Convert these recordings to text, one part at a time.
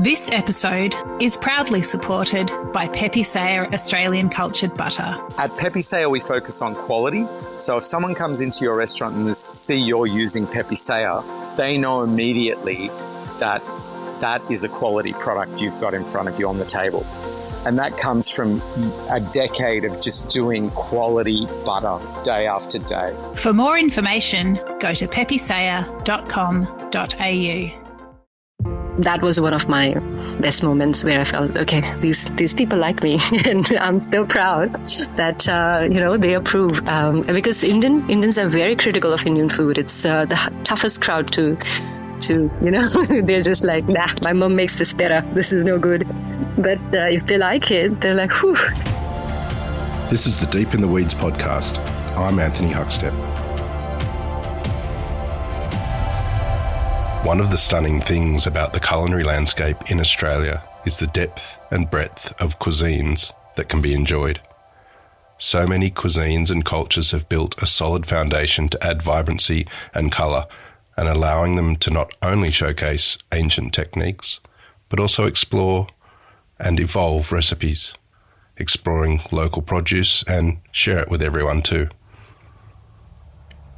This episode is proudly supported by Pepe Sayer Australian Cultured Butter. At Pepe Sayer, we focus on quality. So if someone comes into your restaurant and they see you're using Pepe Sayer, they know immediately that that is a quality product you've got in front of you on the table. And that comes from a decade of just doing quality butter day after day. For more information, go to pepesayer.com.au. That was one of my best moments where I felt, okay, these people like me, and I'm so proud that they approve. Because Indians are very critical of Indian food. It's the toughest crowd to they're just like, nah, my mom makes this better. This is no good. But if they like it, they're like, whew. This is the Deep in the Weeds podcast. I'm Anthony Huckstep. One of the stunning things about the culinary landscape in Australia is the depth and breadth of cuisines that can be enjoyed. So many cuisines and cultures have built a solid foundation to add vibrancy and colour, and allowing them to not only showcase ancient techniques, but also explore and evolve recipes, exploring local produce and share it with everyone too.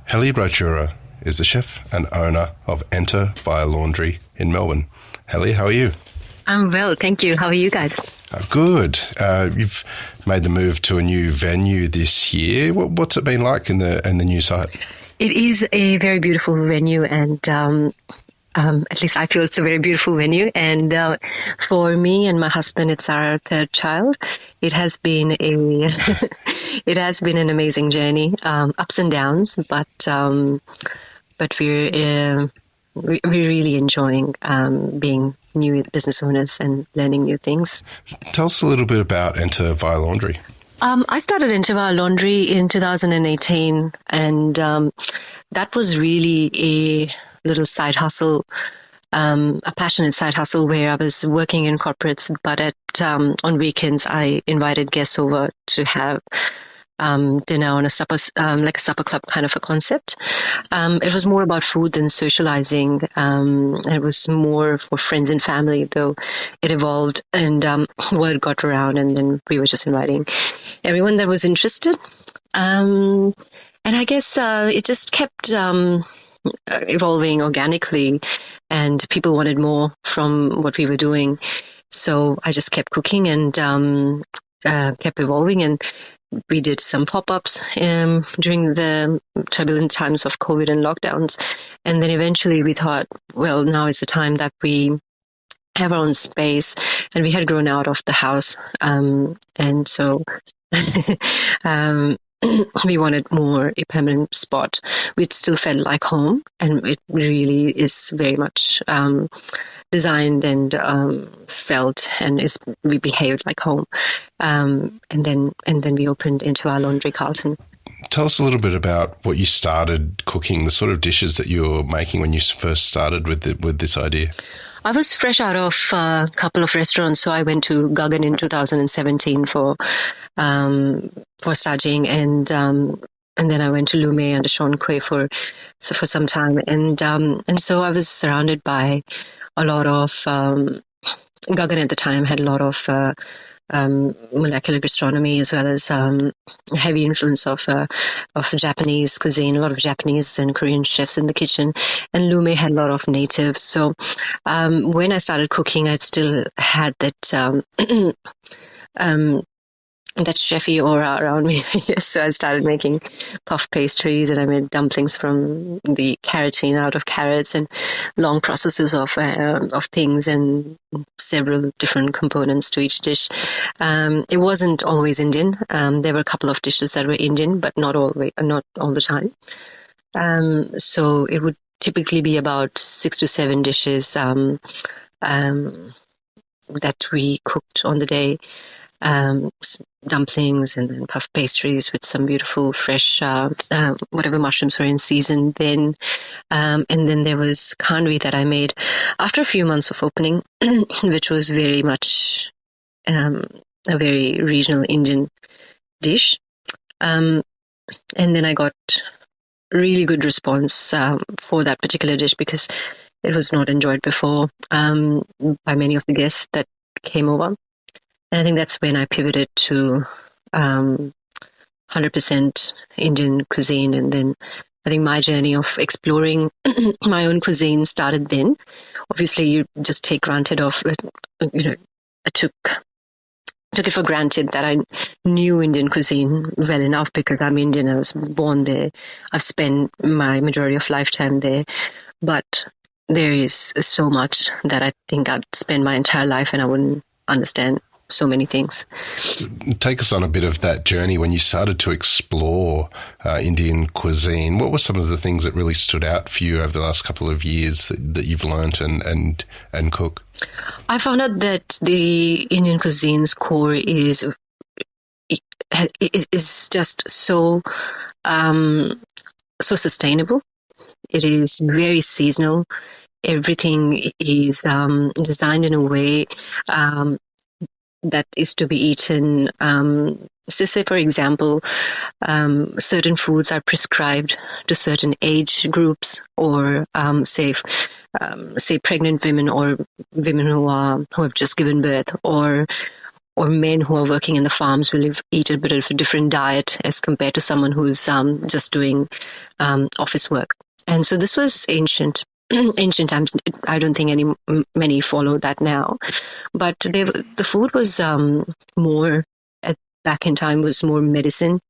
Helly Raichura is the chef and owner of Enter Via Laundry in Melbourne. Helly, how are you? I'm well, thank you. How are you guys? Good. You've made the move to a new venue this year. What's it been like in the new site? It is a very beautiful venue, and at least I feel it's a very beautiful venue. And for me and my husband, it's our third child. It has been an amazing journey, ups and downs, but we're really enjoying being new business owners and learning new things. Tell us a little bit about Enter Via Laundry. I started Enter Via Laundry in 2018, and that was really a little side hustle, a passionate side hustle where I was working in corporates, but on weekends I invited guests over to have dinner on a supper, like a supper club kind of a concept. It was more about food than socializing. It was more for friends and family, though it evolved and word got around, and then we were just inviting everyone that was interested. And I guess it just kept evolving organically, and people wanted more from what we were doing. So I just kept cooking and kept evolving, and we did some pop-ups during the turbulent times of COVID and lockdowns. And then eventually we thought, well, now is the time that we have our own space, and we had grown out of the house. And so we wanted more a permanent spot. It still felt like home, and it really is very much designed and felt, and we behaved like home. And then we opened Into Our Laundry Carlton. Tell us a little bit about what you started cooking, the sort of dishes that you were making when you first started with this idea. I was fresh out of a couple of restaurants, so I went to Guggen in 2017 for staging, and then I went to Lume under Sean Quay for some time, and so I was surrounded by a lot of Guggen at the time had a lot of molecular gastronomy, as well as heavy influence of Japanese cuisine, a lot of Japanese and Korean chefs in the kitchen, and Lume had a lot of natives. So when I started cooking, I still had that that chefy aura around me. So I started making puff pastries, and I made dumplings from the carotene out of carrots, and long processes of things, and several different components to each dish. It wasn't always Indian. There were a couple of dishes that were Indian, but not all the time. So it would typically be about 6 to 7 dishes that we cooked on the day. Dumplings and then puff pastries with some beautiful fresh whatever mushrooms were in season then, and then there was khandvi that I made after a few months of opening, which was very much a very regional Indian dish, and then I got really good response for that particular dish, because It was not enjoyed before by many of the guests that came over. And I think that's when I pivoted to 100% Indian cuisine. And then I think my journey of exploring my own cuisine started then. Obviously, you just take granted of it. I took it for granted that I knew Indian cuisine well enough because I'm Indian. I was born there. I've spent my majority of lifetime there. But there is so much that I think I'd spend my entire life and I wouldn't understand so many things. Take us on a bit of that journey when you started to explore Indian cuisine. What were some of the things that really stood out for you over the last couple of years that you've learnt and cook? I found out that the Indian cuisine's core is just so sustainable. It is very seasonal. Everything is designed in a way that is to be eaten. So say, for example, certain foods are prescribed to certain age groups, or say pregnant women or women who have just given birth, or men who are working in the farms will eat a bit of a different diet as compared to someone who's just doing office work. And so this was ancient times. I don't think many follow that now, but the food was more back in time was more medicine,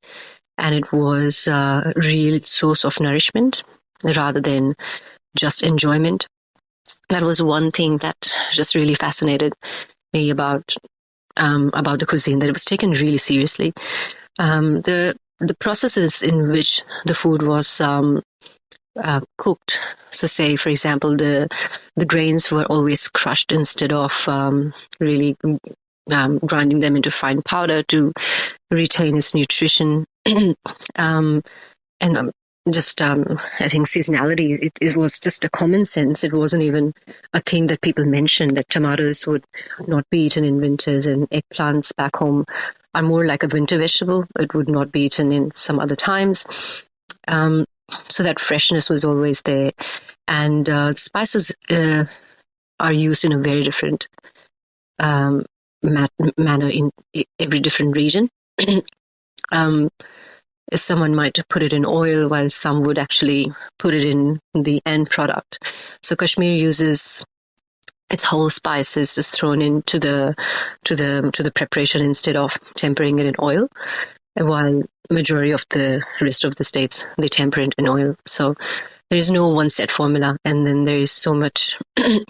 and it was a real source of nourishment rather than just enjoyment. That was one thing that just really fascinated me about the cuisine, that it was taken really seriously. The processes in which the food was cooked. So say, for example, the grains were always crushed instead of really grinding them into fine powder to retain its nutrition. I think seasonality, it was just a common sense. It wasn't even a thing that people mentioned, that tomatoes would not be eaten in winters and eggplants back home are more like a winter vegetable. It would not be eaten in some other times. So that freshness was always there. And spices are used in a very different manner in every different region. Someone might put it in oil, while some would actually put it in the end product. So Kashmir uses its whole spices just thrown into the preparation instead of tempering it in oil, while majority of the rest of the states, they temper it in oil. So there is no one set formula, and then there is so much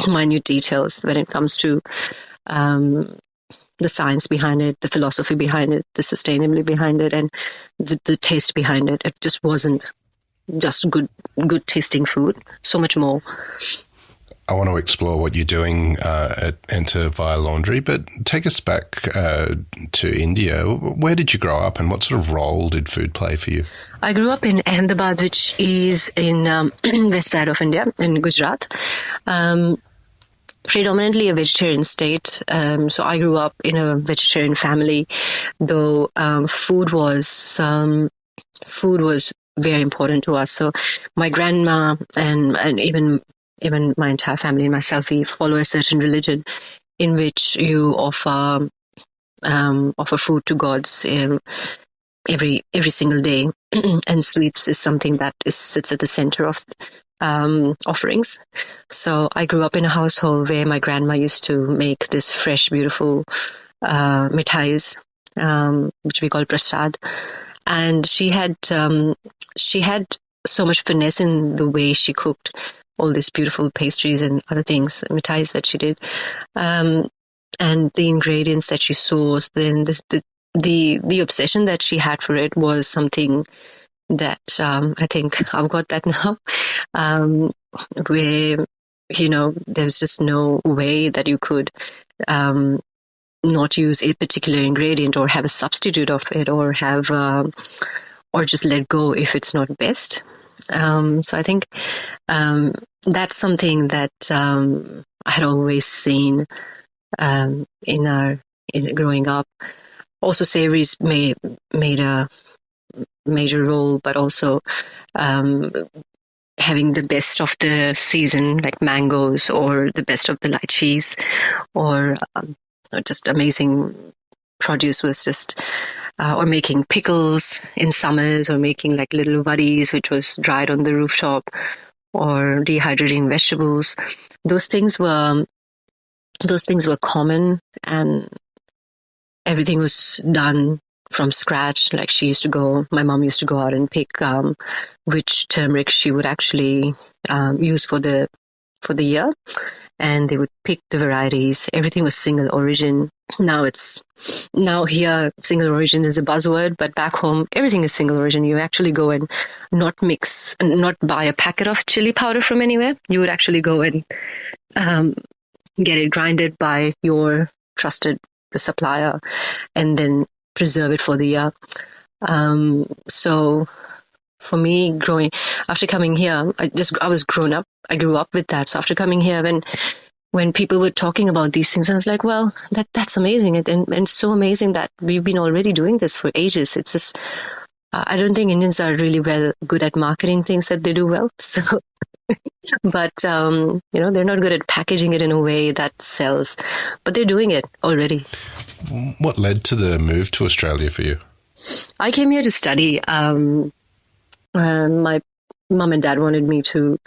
minute details when it comes to the science behind it, the philosophy behind it, the sustainability behind it, and the taste behind it. It just wasn't just good tasting food. So much more. I want to explore what you're doing at Enter via Laundry, but take us back to India. Where did you grow up, and what sort of role did food play for you? I grew up in Ahmedabad, which is in west side of India, in Gujarat. Predominantly a vegetarian state. So I grew up in a vegetarian family, though food was very important to us. So my grandma and even my entire family and myself, we follow a certain religion in which you offer food to gods every single day, and sweets is something that sits at the center of offerings. So I grew up in a household where my grandma used to make this fresh, beautiful mithais, which we call prasad, and she had so much finesse in the way she cooked all these beautiful pastries and other things, mithais that she did, and the ingredients that she sourced. Then the obsession that she had for it was something that I think I've got that now, where there's just no way that you could not use a particular ingredient or have a substitute of it, or have or just let go if it's not best. So I think that's something that I had always seen in growing up. Also, savories made a major role, but also having the best of the season, like mangoes, or the best of the lychees, or just amazing produce was just, or making pickles in summers, or making like little buddies, which was dried on the rooftop, or dehydrating vegetables. Those things were common, and everything was done from scratch. Like my mom used to go out and pick which turmeric she would actually use for the year, and they would pick the varieties. Everything was single origin. Now here single origin is a buzzword, but back home everything is single origin. You actually go and not buy a packet of chili powder from anywhere. You would actually go and get it grinded by your trusted supplier, and then preserve it for the year. So for me, after coming here, I grew up with that. So after coming here, when people were talking about these things, I was like, well, that's amazing. And so amazing that we've been already doing this for ages. It's just, I don't think Indians are really good at marketing things that they do well. So, but, they're not good at packaging it in a way that sells, but they're doing it already. What led to the move to Australia for you? I came here to study. My mom and dad wanted me to,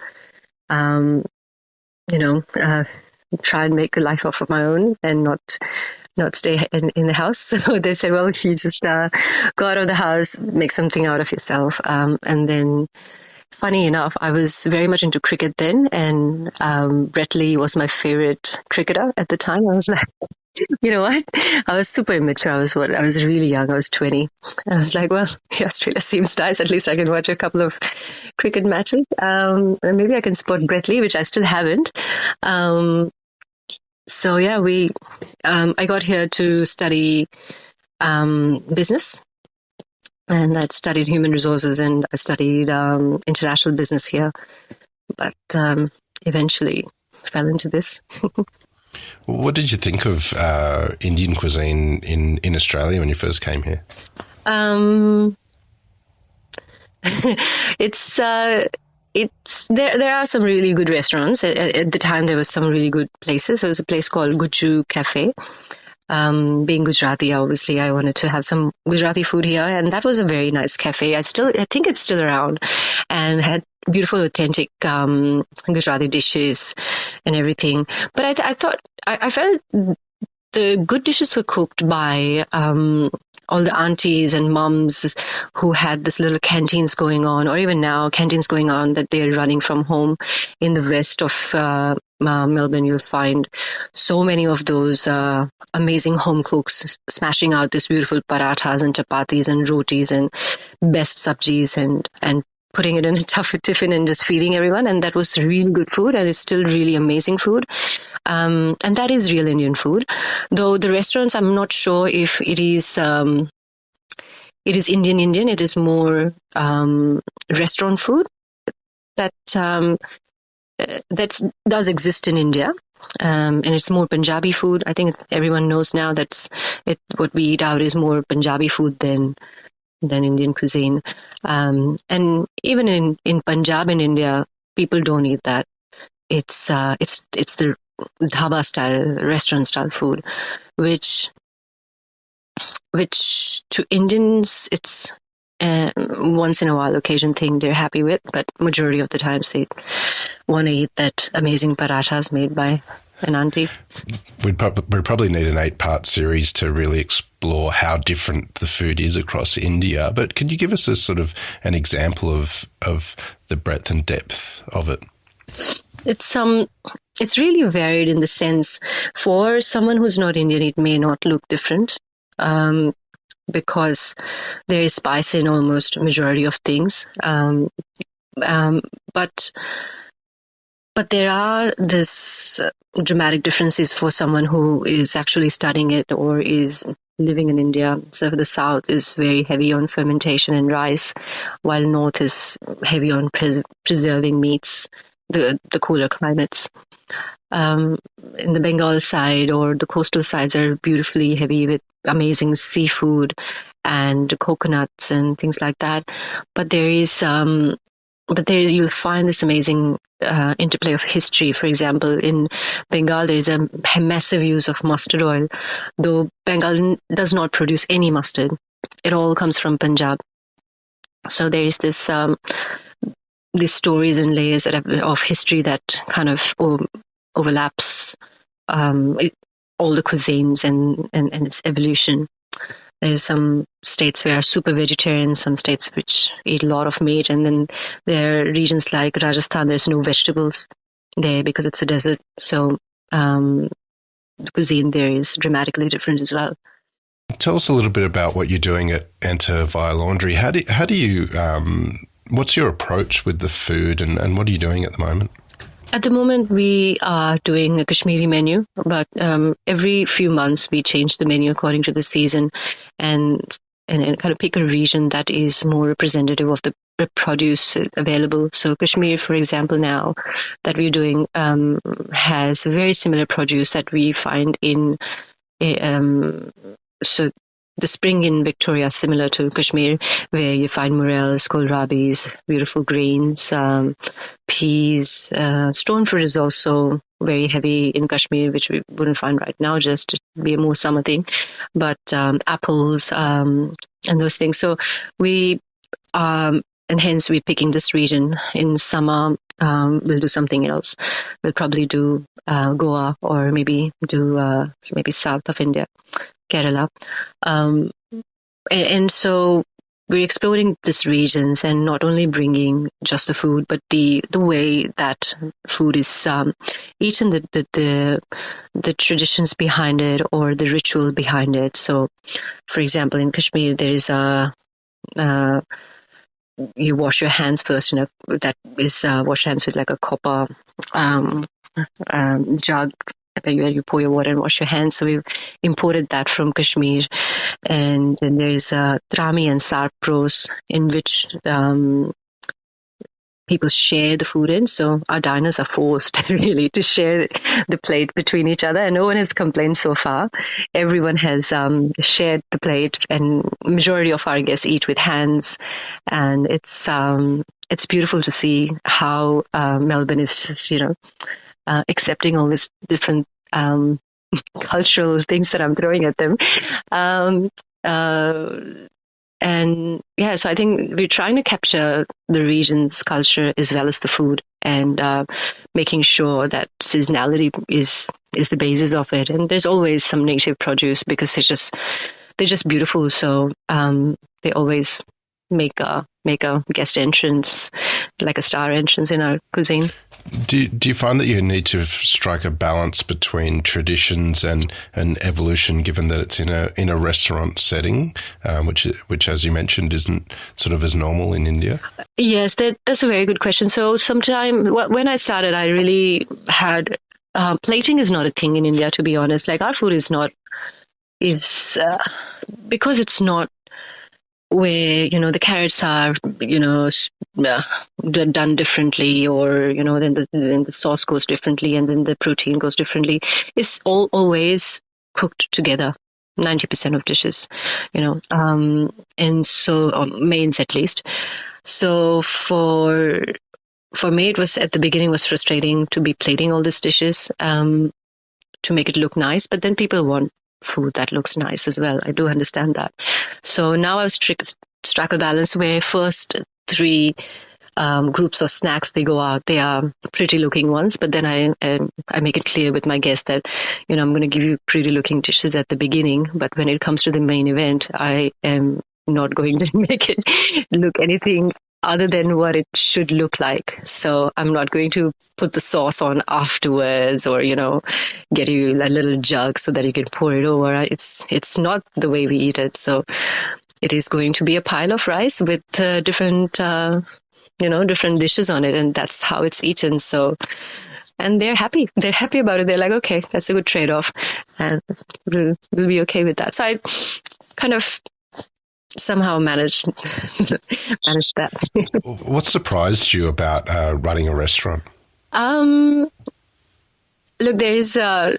try and make a life off of my own and not stay in the house. So they said, well, you just go out of the house, make something out of yourself. And then, funny enough, I was very much into cricket then, and Brett Lee was my favorite cricketer at the time. I was like, you know what? I was super immature. I was really young. I was 20. And I was like, well, Australia seems nice. At least I can watch a couple of cricket matches. And maybe I can support Brett Lee, which I still haven't. So yeah, I got here to study business. And I'd studied human resources, and I studied international business here. But eventually fell into this. What did you think of Indian cuisine in Australia when you first came here? There are some really good restaurants. At the time, there was some really good places. There was a place called Guju Cafe. Being Gujarati, obviously, I wanted to have some Gujarati food here, and that was a very nice cafe. I think it's still around, and had beautiful, authentic Gujarati dishes and everything. But I felt the good dishes were cooked by all the aunties and mums who had this little canteens going on, or even now canteens going on that they're running from home. In the west of Melbourne, you'll find so many of those amazing home cooks smashing out this beautiful parathas and chapatis and rotis and best sabjis and putting it in a tough tiffin and just feeding everyone. And that was really good food, and it's still really amazing food. And that is real Indian food. Though the restaurants, I'm not sure if it is Indian. It is more restaurant food that does exist in India. And it's more Punjabi food. I think everyone knows now what we eat out is more Punjabi food than Indian cuisine. And even in Punjab in India, people don't eat that. It's the dhaba style, restaurant style food, which to Indians, it's once in a while occasion thing they're happy with, but majority of the times they want to eat that amazing parathas made by an auntie. We'd probably need an 8-part series to really explore how different the food is across India. But could you give us a sort of an example of the breadth and depth of it? It's really varied in the sense, for someone who's not Indian, it may not look different. Because there is spice in almost majority of things. But there are this dramatic differences for someone who is actually studying it or is living in India. So the South is very heavy on fermentation and rice, while North is heavy on preserving meats, the cooler climates. In the Bengal side or the coastal sides are beautifully heavy with amazing seafood and coconuts and things like that. But there is but there you'll find this amazing interplay of history. For example, in Bengal, there is a massive use of mustard oil, though Bengal does not produce any mustard. It all comes from Punjab. So there is this these stories and layers of history that kind of overlaps all the cuisines and its evolution. There's some states where are super vegetarian, some states which eat a lot of meat, and then there are regions like Rajasthan, there's no vegetables there because it's a desert. So the cuisine there is dramatically different as well. Tell us a little bit about what you're doing at Enter via Laundry. How do you what's your approach with the food, and what are you doing at the moment? At the moment, we are doing a Kashmiri menu, but every few months we change the menu according to the season, and kind of pick a region that is more representative of the produce available. So Kashmir, for example, now that we're doing has very similar produce that we find in so the spring in Victoria is similar to Kashmir, where you find morels, kohlrabis, beautiful greens, peas. Stone fruit is also very heavy in Kashmir, which we wouldn't find right now, just to be a more summer thing. But apples and those things. So we, and hence we're picking this region. In summer, we'll do something else. We'll probably do Goa, or maybe do maybe south of India. Kerala. And so we're exploring these regions and not only bringing just the food, but the way that food is eaten, the traditions behind it or the ritual behind it. So, for example, in Kashmir, there is you wash your hands first, that is wash your hands with like a copper jug, where you pour your water and wash your hands. So we've imported that from Kashmir. And then there's Trami and Sarpros, in which people share the food in. So our diners are forced really to share the plate between each other. And no one has complained so far. Everyone has shared the plate, and majority of our guests eat with hands. And it's beautiful to see how Melbourne is just, accepting all these different cultural things that I'm throwing at them. And yeah, so I think we're trying to capture the region's culture as well as the food, and making sure that seasonality is the basis of it. And there's always some native produce because they're just beautiful. So they always make a guest entrance, like a star entrance in our cuisine. Do you find that you need to strike a balance between traditions and evolution, given that it's in a restaurant setting, which as you mentioned isn't sort of as normal in India? Yes, that's a very good question. So when I started, I really had plating is not a thing in India, to be honest. Like our food is because it's not where the carrots are done differently, or then the sauce goes differently, and then the protein goes differently. It's always cooked together, 90% of dishes, and so mains at least. So for me, it was at the beginning was frustrating to be plating all these dishes to make it look nice, but then people want food that looks nice as well. I do understand that. So now I've struck a balance where first 3 groups of snacks, they go out. They are pretty looking ones, but then I make it clear with my guests that I'm going to give you pretty looking dishes at the beginning, but when it comes to the main event, I am not going to make it look anything other than what it should look like. So I'm not going to put the sauce on afterwards, or get you a little jug so that you can pour it over. It's not the way we eat it. So it is going to be a pile of rice with different dishes on it, and that's how it's eaten. So, and they're happy. They're happy about it. They're like, okay, that's a good trade-off, and we'll be okay with that. So I kind of somehow managed that. What surprised you about running a restaurant? Look, there is a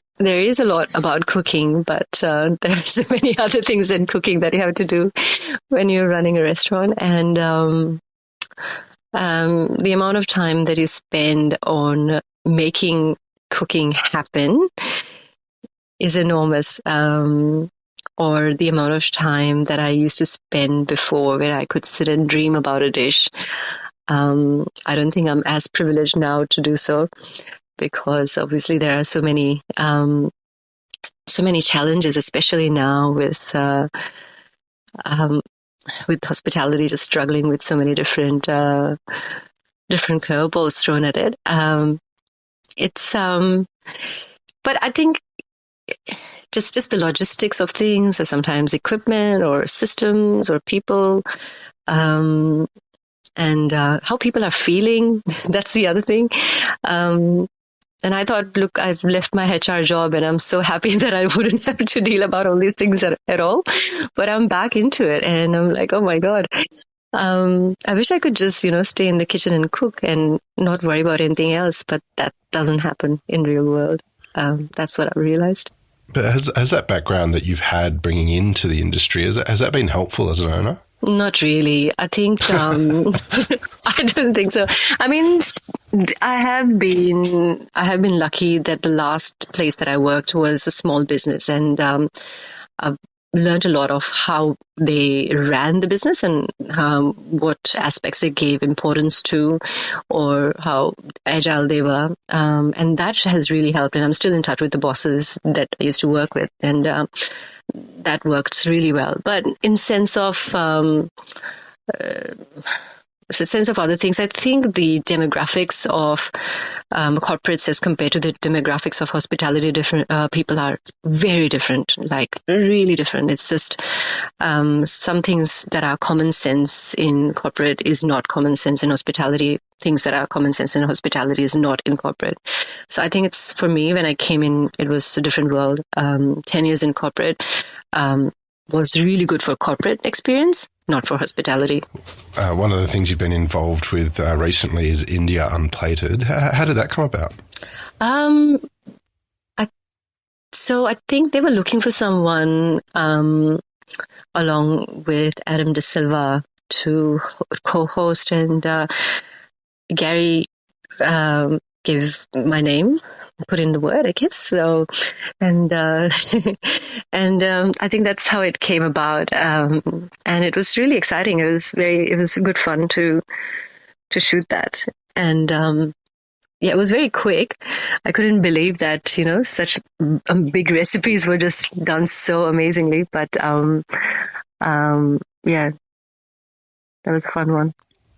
lot about cooking, but there are so many other things than cooking that you have to do when you're running a restaurant. And the amount of time that you spend on making cooking happen is enormous. Or the amount of time that I used to spend before where I could sit and dream about a dish. I don't think I'm as privileged now to do so, because obviously there are so many challenges, especially now with hospitality just struggling with so many different curveballs thrown at it. But I think just the logistics of things, or sometimes equipment or systems or people, and how people are feeling. That's the other thing. And I thought, look, I've left my HR job and I'm so happy that I wouldn't have to deal about all these things at all. But I'm back into it and I'm like, oh my God. I wish I could just, stay in the kitchen and cook and not worry about anything else. But that doesn't happen in real world. That's what I realized. But has that background that you've had bringing into the industry, has that been helpful as an owner? Not really. I think, I don't think so. I mean, I have been lucky that the last place that I worked was a small business, and I've learned a lot of how they ran the business and what aspects they gave importance to, or how agile they were. And that has really helped. And I'm still in touch with the bosses that I used to work with. And that worked really well. But in sense of other things, I think the demographics of corporates as compared to the demographics of hospitality, different people are very different, like really different. It's just some things that are common sense in corporate is not common sense in hospitality. Things that are common sense in hospitality is not in corporate. So I think it's, for me, when I came in, it was a different world. 10 years in corporate was really good for corporate experience, not for hospitality. One of the things you've been involved with recently is India Unplated. How did that come about? So I think they were looking for someone along with Adam De Silva to co-host, and Gary gave my name, put in the word, I guess. So, and I think that's how it came about. And it was really exciting. It was good fun to shoot that. And it was very quick. I couldn't believe that, such big recipes were just done so amazingly. But that was a fun one.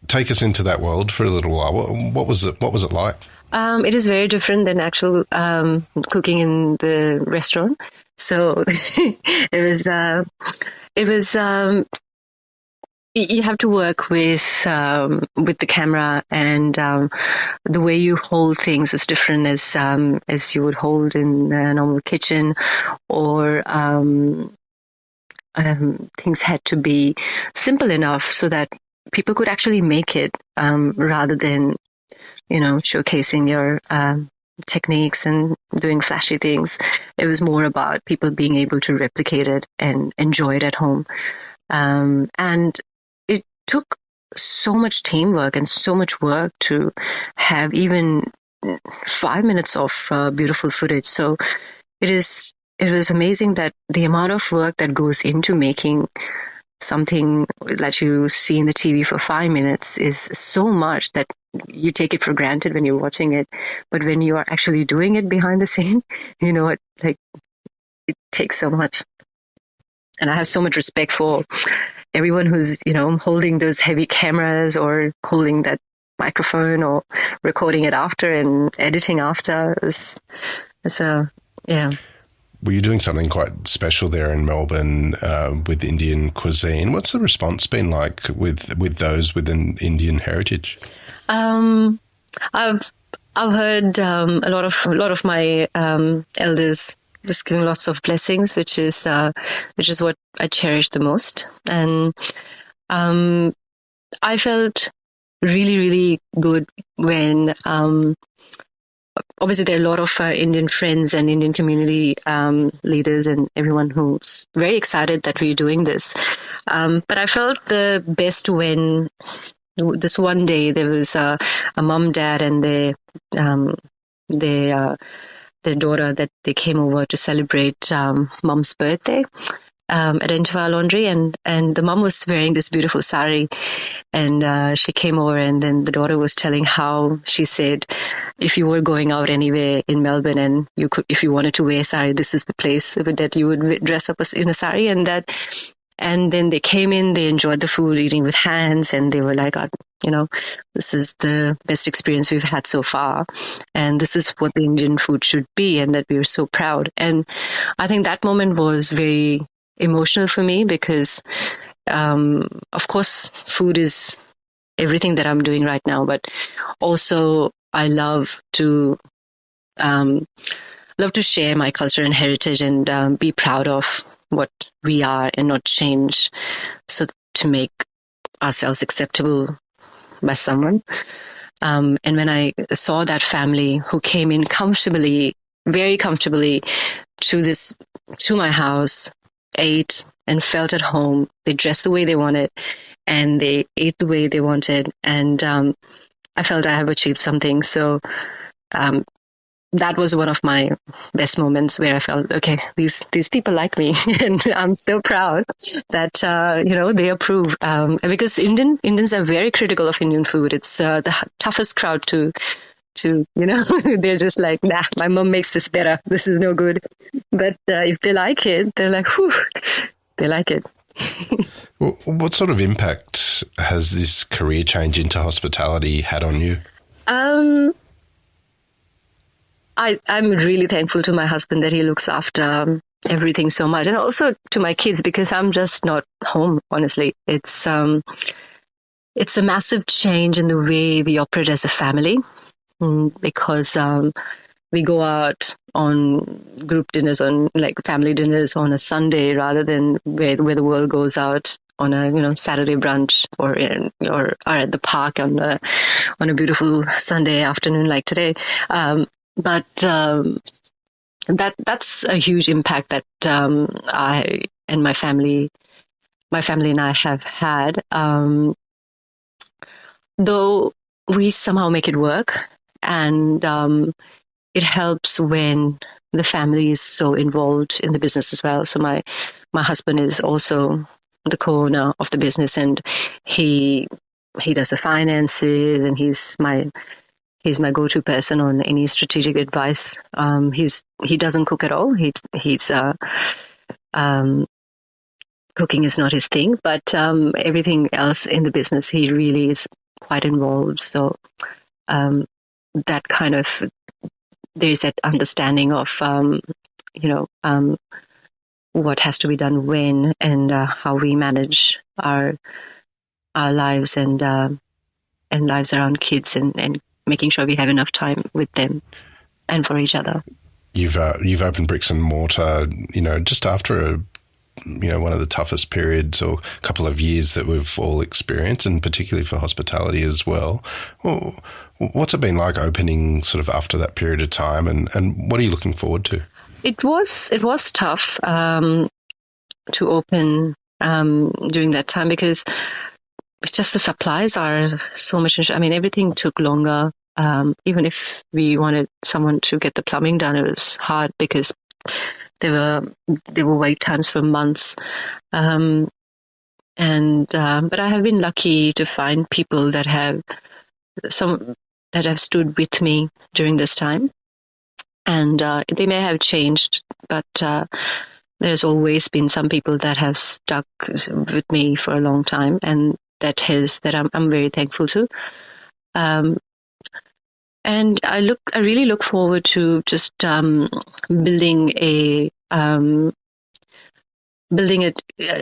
Take us into that world for a little while. What was it like? It is very different than actual cooking in the restaurant. So it was you have to work with the camera, and the way you hold things is different as you would hold in a normal kitchen, or things had to be simple enough so that people could actually make it, rather than showcasing your techniques and doing flashy things. It was more about people being able to replicate it and enjoy it at home. And it took so much teamwork and so much work to have even 5 minutes of beautiful footage. So it was amazing that the amount of work that goes into making something that you see in the TV for 5 minutes is so much that you take it for granted when you're watching it. But when you are actually doing it behind the scene, it takes so much. And I have so much respect for everyone who's, holding those heavy cameras or holding that microphone or recording it after and editing after. Were you doing something quite special there in Melbourne with Indian cuisine? What's the response been like with those with an Indian heritage? I've heard a lot of my elders just giving lots of blessings, which is what I cherish the most, and I felt really, really good when. Obviously, there are a lot of Indian friends and Indian community leaders and everyone who's very excited that we're doing this. But I felt the best when this one day there was a mom, dad, and their daughter that they came over to celebrate mom's birthday at Interval Laundry, and the mom was wearing this beautiful sari, and she came over, and then the daughter was telling how she said, if you were going out anywhere in Melbourne and you could, if you wanted to wear sari, this is the place that you would dress up in a sari, and then they came in, they enjoyed the food, eating with hands, and they were like, this is the best experience we've had so far, and this is what the Indian food should be, and that we were so proud. And I think that moment was very emotional for me because, of course, food is everything that I'm doing right now, but also I love to share my culture and heritage and be proud of what we are and not change, so to make ourselves acceptable by someone. And when I saw that family who came in comfortably, very comfortably to my house, ate and felt at home, they dressed the way they wanted and they ate the way they wanted, and I felt I have achieved something. So that was one of my best moments where I felt, okay, these people like me, and I'm so proud that they approve. Because Indians are very critical of Indian food. It's the toughest crowd to they're just like, nah, my mom makes this better. This is no good. But if they like it, they're like, whew, they like it. What sort of impact has this career change into hospitality had on you? I'm really thankful to my husband that he looks after everything so much, and also to my kids, because I'm just not home, honestly. It's a massive change in the way we operate as a family, because we go out on group dinners, on like family dinners on a Sunday, rather than where the world goes out on a Saturday brunch or at the park on a beautiful Sunday afternoon like today. But that's a huge impact that I and my family and I have had. Though we somehow make it work, and it helps when the family is so involved in the business as well. So my husband is also the co-owner of the business, and he does the finances, and he's my go-to person on any strategic advice. He doesn't cook at all. He's cooking is not his thing, but everything else in the business, he really is quite involved. So that kind of, there's that understanding of what has to be done when, and how we manage our lives and lives around kids, and making sure we have enough time with them and for each other. You've opened Bricks and Mortar, just after one of the toughest periods or couple of years that we've all experienced, and particularly for hospitality as well. What's it been like opening sort of after that period of time, and what are you looking forward to? It was tough to open during that time, because it's just the supplies are so much. I mean, everything took longer. Even if we wanted someone to get the plumbing done, it was hard because there were wait times for months. But I have been lucky to find people that have stood with me during this time, and they may have changed, but there's always been some people that have stuck with me for a long time, and that I'm very thankful to. And I really look forward to just building a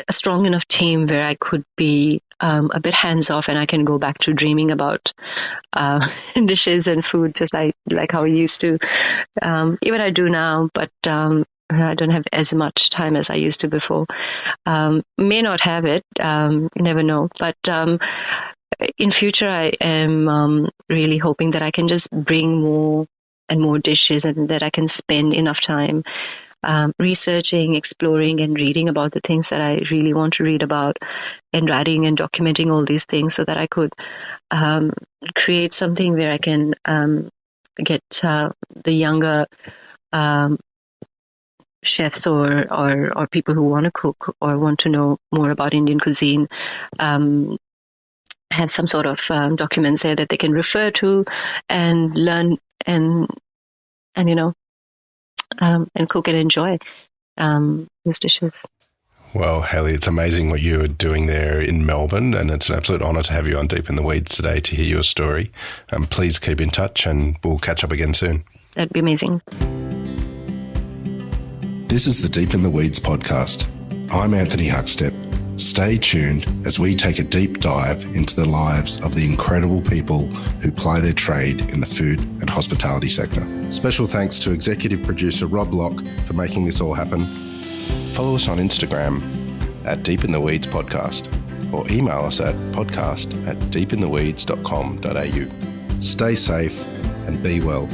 strong enough team where I could be a bit hands off, and I can go back to dreaming about dishes and food, just like how I used to. Even I do now, but I don't have as much time as I used to before. May not have it, you never know. But in future, I am really hoping that I can just bring more and more dishes, and that I can spend enough time researching, exploring, and reading about the things that I really want to read about, and writing and documenting all these things so that I could create something where I can get the younger chefs or people who want to cook or want to know more about Indian cuisine, have some sort of documents there that they can refer to and learn and cook and enjoy these dishes. Well, Helly, it's amazing what you're doing there in Melbourne, and it's an absolute honour to have you on Deep in the Weeds today to hear your story. Please keep in touch and we'll catch up again soon. That'd be amazing. This is the Deep in the Weeds podcast. I'm Anthony Huckstep. Stay tuned as we take a deep dive into the lives of the incredible people who ply their trade in the food and hospitality sector. Special thanks to executive producer Rob Locke for making this all happen. Follow us on Instagram at Deep in the Weeds Podcast or email us at podcast@deepintheweeds.com.au. Stay safe and be well.